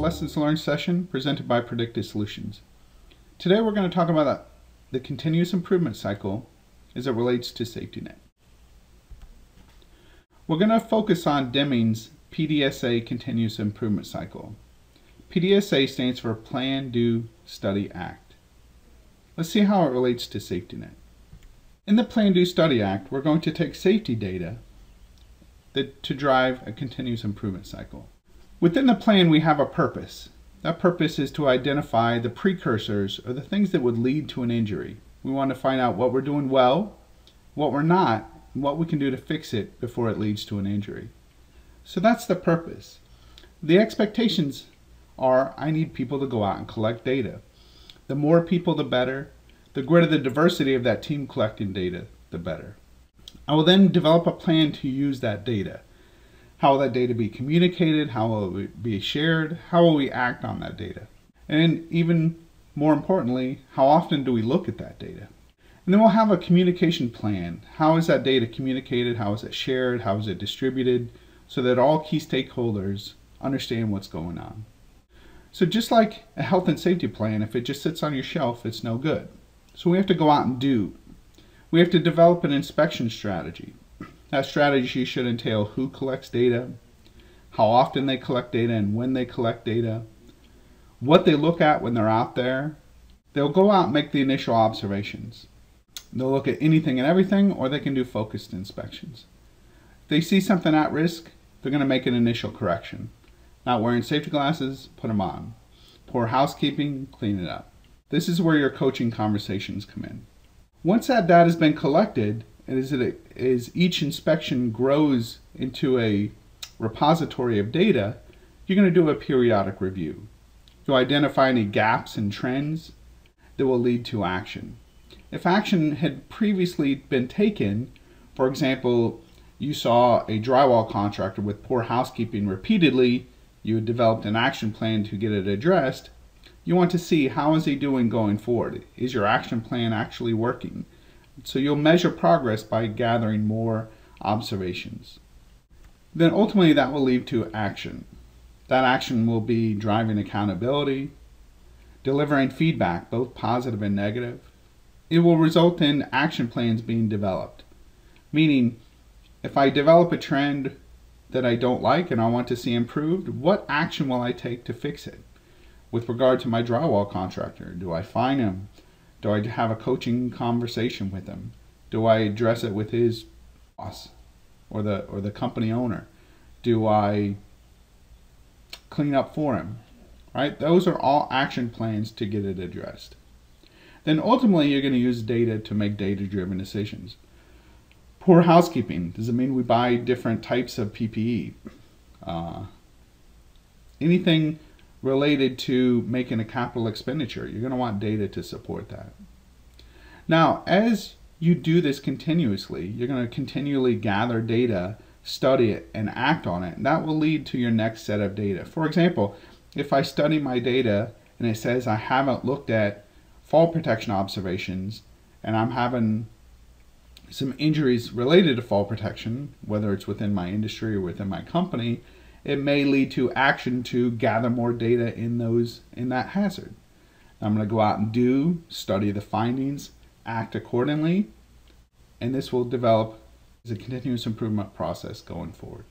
Lessons Learned session presented by Predictive Solutions. Today we're going to talk about the continuous improvement cycle as it relates to safety net. We're going to focus on Deming's PDSA continuous improvement cycle. PDSA stands for Plan, Do, Study, Act. Let's see how it relates to safety net. In the Plan, Do, Study, Act, we're going to take safety data to drive a continuous improvement cycle. Within the plan, we have a purpose. That purpose is to identify the precursors or the things that would lead to an injury. We want to find out what we're doing well, what we're not, and what we can do to fix it before it leads to an injury. So that's the purpose. The expectations are I need people to go out and collect data. The more people, the better. The greater the diversity of that team collecting data, the better. I will then develop a plan to use that data. How will that data be communicated? How will it be shared? How will we act on that data? And even more importantly, how often do we look at that data? And then we'll have a communication plan. How is that data communicated? How is it shared? How is it distributed? So that all key stakeholders understand what's going on. So just like a health and safety plan, if it just sits on your shelf, it's no good. So we have to go out and do. We have to develop an inspection strategy. That strategy should entail who collects data, how often they collect data and when they collect data, what they look at when they're out there. They'll go out and make the initial observations. They'll look at anything and everything, or they can do focused inspections. If they see something at risk, they're going to make an initial correction. Not wearing safety glasses, put them on. Poor housekeeping, clean it up. This is where your coaching conversations come in. Once that data has been collected, as each inspection grows into a repository of data, you're going to do a periodic review. You'll identify any gaps and trends that will lead to action. If action had previously been taken, for example, you saw a drywall contractor with poor housekeeping repeatedly, you had developed an action plan to get it addressed, you want to see how is he doing going forward. Is your action plan actually working? So you'll measure progress by gathering more observations. Then ultimately that will lead to action. That action will be driving accountability, delivering feedback, both positive and negative. It will result in action plans being developed. Meaning, if I develop a trend that I don't like and I want to see improved, what action will I take to fix it? With regard to my drywall contractor, do I fine him? Do I have a coaching conversation with him? Do I address it with his boss or the company owner? Do I clean up for him? Right? Those are all action plans to get it addressed. Then ultimately you're going to use data to make data-driven decisions. Poor housekeeping. Does it mean we buy different types of PPE? Anything related to making a capital expenditure, you're going to want data to support that. Now, as you do this continuously, you're going to continually gather data, study it, and act on it. And that will lead to your next set of data. For example, if I study my data and it says I haven't looked at fall protection observations and I'm having some injuries related to fall protection, whether it's within my industry or within my company, it may lead to action to gather more data in that hazard. I'm going to go out and study the findings, act accordingly, and this will develop as a continuous improvement process going forward.